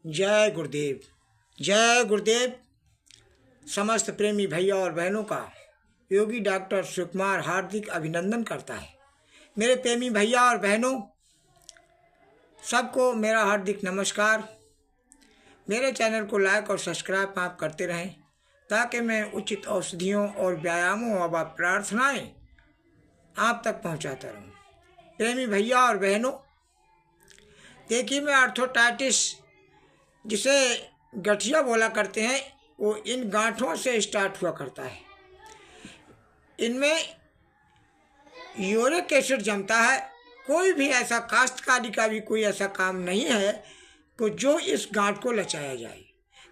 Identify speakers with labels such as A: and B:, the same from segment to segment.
A: जय गुरुदेव। जय गुरुदेव। समस्त प्रेमी भैया और बहनों का योगी डॉक्टर शिवकुमार हार्दिक अभिनंदन करता है। मेरे प्रेमी भैया और बहनों, सबको मेरा हार्दिक नमस्कार। मेरे चैनल को लाइक और सब्सक्राइब आप करते रहें ताकि मैं उचित औषधियों और व्यायामों व प्रार्थनाएं आप तक पहुंचाता रहूं। प्रेमी भैया और बहनों, देखिए, मैं आर्थराइटिस, जिसे गठिया बोला करते हैं, वो इन गांठों से स्टार्ट हुआ करता है। इनमें यूरिक एसिड जमता है। कोई भी ऐसा काश्तकारी का भी कोई ऐसा काम नहीं है कि जो इस गांठ को लचाया जाए।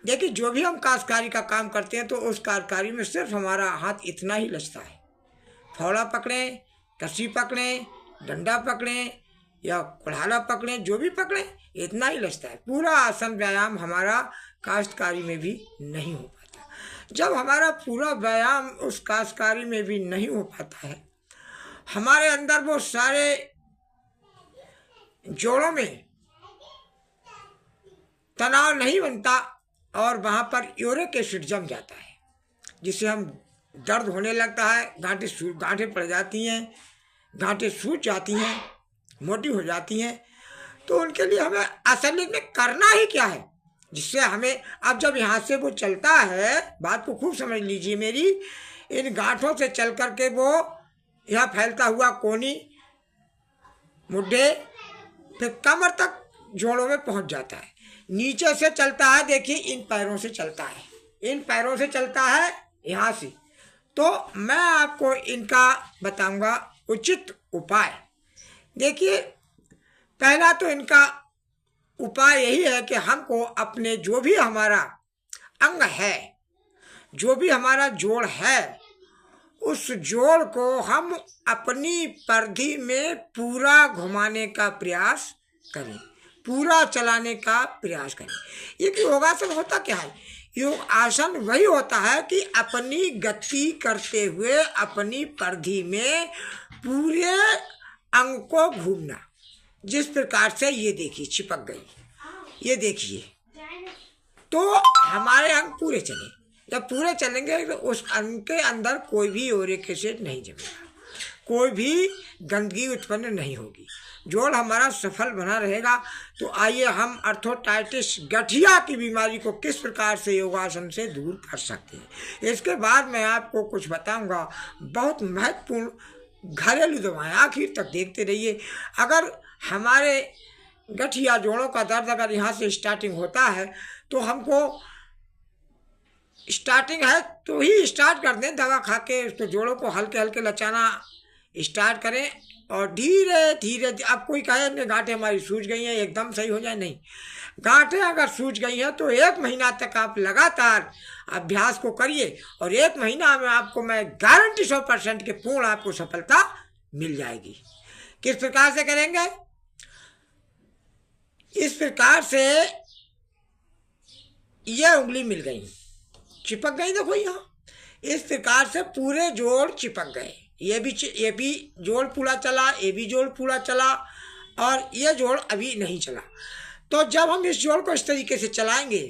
A: देखिए, जो भी हम काश्तकारी का काम करते हैं तो उस काश्तकारी में सिर्फ हमारा हाथ इतना ही लचता है। फावड़ा पकड़ें, कस्सी पकड़ें, डंडा पकड़ें या कुल्हाड़ा पकड़ें, जो भी पकड़ें इतना ही लचता है। पूरा आसन व्यायाम हमारा काश्तकारी में भी नहीं हो पाता। जब हमारा पूरा व्यायाम उस काश्तकारी में भी नहीं हो पाता है, हमारे अंदर वो सारे जोड़ों में तनाव नहीं बनता और वहाँ पर यूरिक एसिड जम जाता है, जिससे हम दर्द होने लगता है, गांठें पड़ जाती हैं, गांठें सूज जाती हैं, मोटी हो जाती हैं। तो उनके लिए हमें असल में करना ही क्या है, जिससे हमें, अब जब यहाँ से वो चलता है, बात को खूब समझ लीजिए मेरी, इन गांठों से चल करके वो यहाँ फैलता हुआ कोहनी, मुड्ढे, फिर कमर तक जोड़ों में पहुँच जाता है। नीचे से चलता है, देखिए इन पैरों से चलता है, इन पैरों से चलता है यहाँ से। तो मैं आपको इनका बताऊंगा उचित उपाय। देखिए, पहला तो इनका उपाय यही है कि हमको अपने जो भी हमारा अंग है, जो भी हमारा जोड़ है, उस जोड़ को हम अपनी परिधि में पूरा घुमाने का प्रयास करें, पूरा चलाने का प्रयास करें। ये योगासन होता क्या है? योग आसन वही होता है कि अपनी गति करते हुए अपनी परिधि में पूरे अंग को घूमना। जिस प्रकार से ये देखिए चिपक गई, ये देखिए, तो हमारे अंग पूरे चले। जब पूरे चलेंगे तो उस अंग के अंदर कोई भी यूरिक एसिड नहीं जमेगा, कोई भी गंदगी उत्पन्न नहीं होगी, जोड़ हमारा सफल बना रहेगा। तो आइए हम आर्थराइटिस, गठिया की बीमारी को किस प्रकार से योगासन से दूर कर सकते हैं। इसके बाद मैं आपको कुछ बताऊंगा, बहुत महत्वपूर्ण घरेलू दवाएं। आखिर तक देखते रहिए। अगर हमारे गठिया जोड़ों का दर्द अगर यहाँ से स्टार्टिंग होता है तो हमको स्टार्टिंग है तो ही स्टार्ट कर दें, दवा खा के उसको जोड़ों को हल्के हल्के लचाना स्टार्ट करें और धीरे धीरे। अब कोई कहे गांठें हमारी सूज गई हैं, एकदम सही हो जाए, नहीं। गांठें अगर सूज गई हैं तो 1 महीना तक आप लगातार अभ्यास को करिए और 1 महीना में आपको मैं गारंटी 100% के पूर्ण आपको सफलता मिल जाएगी। किस प्रकार से करेंगे? इस प्रकार से ये उंगली मिल गई, चिपक गई, देखो यहाँ, इस प्रकार से पूरे जोड़ चिपक गए। ये भी जोड़ पूरा चला, ये भी जोड़ पूरा चला और ये जोड़ अभी नहीं चला। तो जब हम इस जोड़ को इस तरीके से चलाएंगे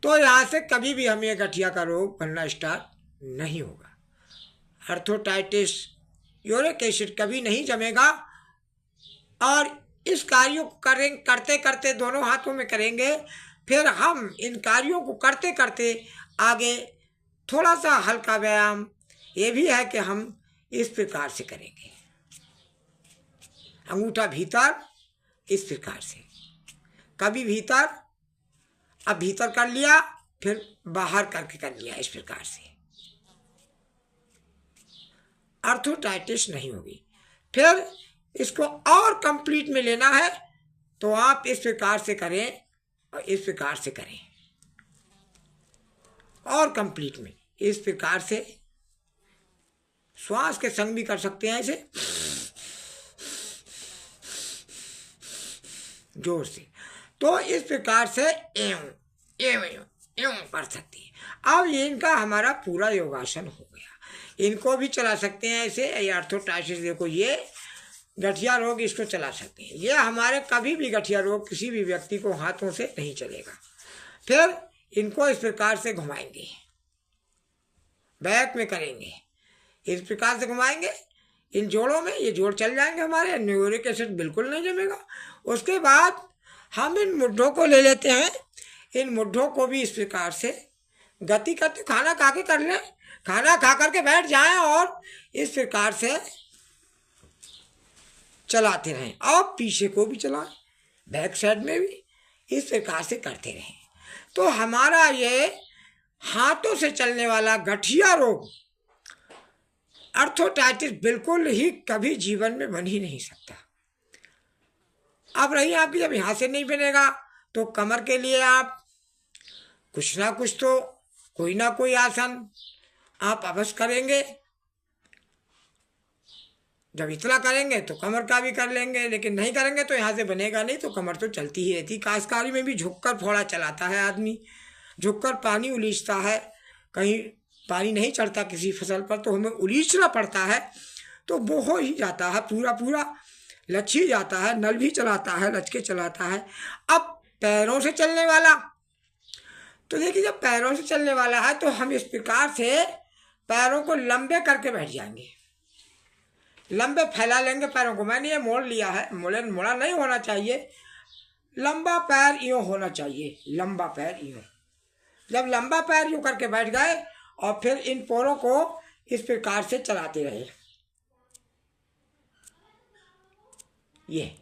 A: तो यहाँ से कभी भी हमें गठिया का रोग बनना स्टार्ट नहीं होगा। आर्थराइटिस, यूरिक एसिड कभी नहीं जमेगा। और इस कार्यों को करते करते दोनों हाथों में करेंगे। फिर हम इन कार्यों को करते करते आगे थोड़ा सा हल्का व्यायाम ये भी है कि हम इस प्रकार से करेंगे। अंगूठा भीतर, इस प्रकार से, कभी भीतर, अब भीतर कर लिया, फिर बाहर करके कर लिया, इस प्रकार से आर्थराइटिस नहीं होगी। फिर इसको और कंप्लीट में लेना है तो आप इस प्रकार से करें और इस प्रकार से करें, और कंप्लीट में इस प्रकार से श्वास के संग भी कर सकते हैं, ऐसे जोर से। तो इस प्रकार से एवं कर सकते हैं। अब ये इनका हमारा पूरा योगासन हो गया। इनको भी चला सकते हैं ऐसे। आर्थराइटिस देखो, ये गठिया रोग इसको चला सकते हैं। ये हमारे कभी भी गठिया रोग किसी भी व्यक्ति को हाथों से नहीं चलेगा। फिर इनको इस प्रकार से घुमाएंगे, बैक में करेंगे, इस प्रकार से घुमाएंगे इन जोड़ों में, ये जोड़ चल जाएंगे हमारे, यूरिक एसिड बिल्कुल नहीं जमेगा। उसके बाद हम इन मुड्ढों को ले लेते हैं, इन मुड्ढों को भी इस प्रकार से गति करते, खाना खा के कर लें, खाना खा करके बैठ जाएं और इस प्रकार से चलाते रहें। और पीछे को भी चलाएं, बैक साइड में भी इस प्रकार से करते रहें। तो हमारा ये हाथों से चलने वाला गठिया रोग, अर्थोटाइटिस, बिल्कुल ही कभी जीवन में बन ही नहीं सकता। अब रही आपकी, जब यहाँ से नहीं बनेगा तो कमर के लिए आप कुछ ना कुछ तो कोई ना कोई आसन आप अवश्य करेंगे। जब इतना करेंगे तो कमर का भी कर लेंगे, लेकिन नहीं करेंगे तो यहाँ से बनेगा नहीं, तो कमर तो चलती ही रहती। काश्तकारी में भी झुककर फोड़ा चलाता है आदमी, झुककर पानी उलीचता है, कहीं पानी नहीं चढ़ता किसी फसल पर तो हमें उलीचना पड़ता है, तो वो हो ही जाता है, पूरा पूरा लच्छी जाता है, नल भी चलाता है, लचके चलाता है। अब पैरों से चलने वाला, तो देखिए जब पैरों से चलने वाला है तो हम इस प्रकार से पैरों को लंबे करके बैठ जाएंगे, लंबे फैला लेंगे पैरों को। मैंने ये मोड़ लिया है, मोड़ा नहीं होना चाहिए, लंबा पैर यूँ होना चाहिए, लंबा पैर यूँ। जब लंबा पैर यूँ करके बैठ गए और फिर इन पैरों को इस प्रकार से चलाते रहे, ये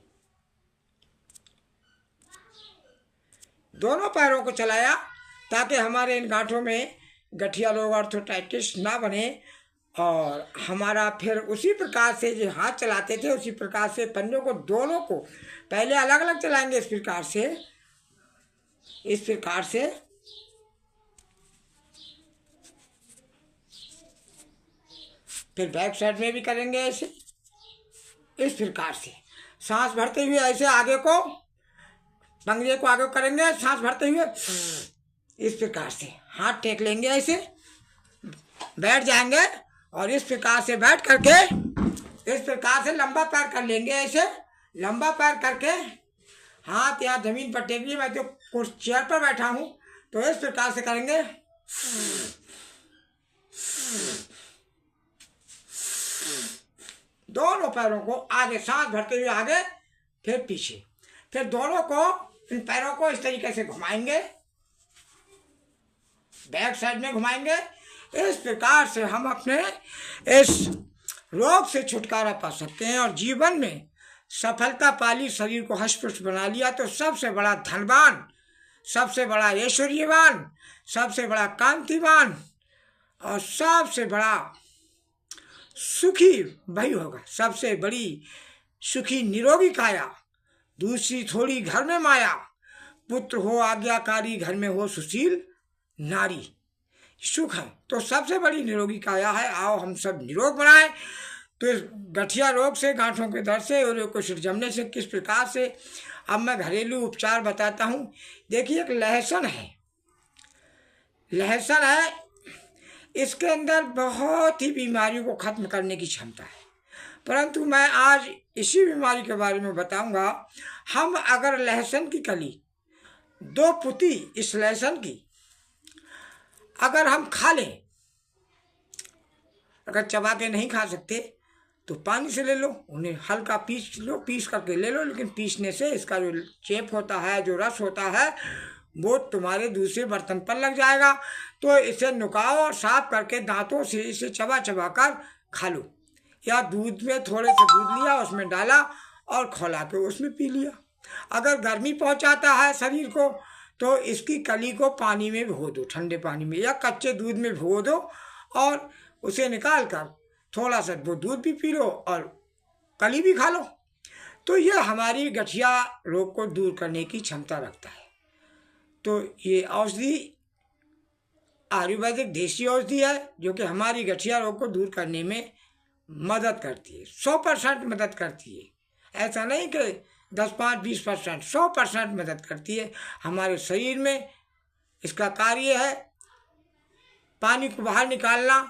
A: दोनों पैरों को चलाया ताकि हमारे इन गांठों में गठिया रोग अर्थोटाइटिस ना बने। और हमारा फिर उसी प्रकार से जो हाथ चलाते थे उसी प्रकार से पंजों को दोनों को पहले अलग अलग चलाएंगे, इस प्रकार से, इस प्रकार से, फिर बैक साइड में भी करेंगे ऐसे, इस प्रकार से सांस भरते हुए ऐसे आगे को, पंजे को आगे करेंगे, सांस भरते हुए इस प्रकार से हाथ टेक लेंगे, ऐसे बैठ जाएंगे और इस प्रकार से बैठ करके इस प्रकार से लंबा पैर कर लेंगे, ऐसे लंबा पैर करके हाथ यहाँ जमीन पर टेक लिए। मैं तो कुछ चेयर पर बैठा हूँ तो इस प्रकार से करेंगे, दोनों पैरों को आगे, सांस भरते हुए आगे फिर पीछे, फिर दोनों को, इन पैरों को इस तरीके से घुमाएंगे, बैक साइड में घुमाएंगे। इस प्रकार से हम अपने इस रोग से छुटकारा पा सकते हैं और जीवन में सफलता पाली, शरीर को हष्ट-पुष्ट बना लिया तो सबसे बड़ा धनवान, सबसे बड़ा ऐश्वर्यवान, सबसे बड़ा कांतिवान और सबसे बड़ा सुखी वही होगा। सबसे बड़ी सुखी निरोगी काया, दूसरी थोड़ी घर में माया, पुत्र हो आज्ञाकारी, घर में हो सुशील नारी, सुख है तो सबसे बड़ी निरोगी काया है। आओ हम सब निरोग बनाएं। तो इस गठिया रोग से, गांठों के दर्द से और को जमने से किस प्रकार से, अब मैं घरेलू उपचार बताता हूँ। देखिए एक लहसुन है, लहसुन है, इसके अंदर बहुत ही बीमारियों को खत्म करने की क्षमता है, परंतु मैं आज इसी बीमारी के बारे में बताऊंगा। हम अगर लहसुन की कली, 2 पुती इस लहसुन की अगर हम खा लें, अगर चबा के नहीं खा सकते तो पानी से ले लो, उन्हें हल्का पीस लो, पीस करके ले लो, लेकिन पीसने से इसका जो चेप होता है, जो रस होता है, वो तुम्हारे दूसरे बर्तन पर लग जाएगा। तो इसे नुकाओ और साफ करके दांतों से इसे चबा चबा कर खा लो, या दूध में थोड़े से दूध लिया, उसमें डाला और खौला के उसमें पी लिया। अगर गर्मी पहुंचाता है शरीर को तो इसकी कली को पानी में भिगो दो, ठंडे पानी में या कच्चे दूध में भिगो दो और उसे निकाल कर थोड़ा सा वो दूध भी पी लो और कली भी खा लो। तो यह हमारी गठिया रोग को दूर करने की क्षमता रखता है। तो ये औषधि आयुर्वेदिक देसी औषधि है जो कि हमारी गठिया रोग को दूर करने में मदद करती है, 100% मदद करती है। ऐसा नहीं कि 10, 5, 20%, 100% मदद करती है। हमारे शरीर में इसका कार्य है पानी को बाहर निकालना,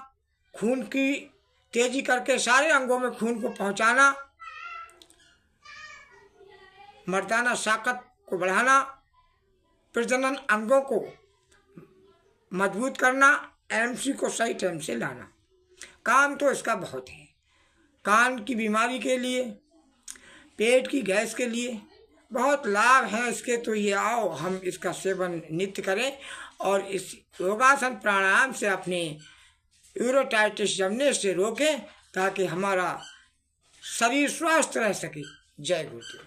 A: खून की तेजी करके सारे अंगों में खून को पहुंचाना मर्दाना ताकत को बढ़ाना, प्रजनन अंगों को मजबूत करना, एमसी को सही टाइम से लाना। काम तो इसका बहुत है। कान की बीमारी के लिए, पेट की गैस के लिए बहुत लाभ हैं इसके। तो ये आओ हम इसका सेवन नित्य करें और इस योगासन प्राणायाम से अपने यूरोटाइटिस जमने से रोकें ताकि हमारा शरीर स्वस्थ रह सके। जय गुरुदेव।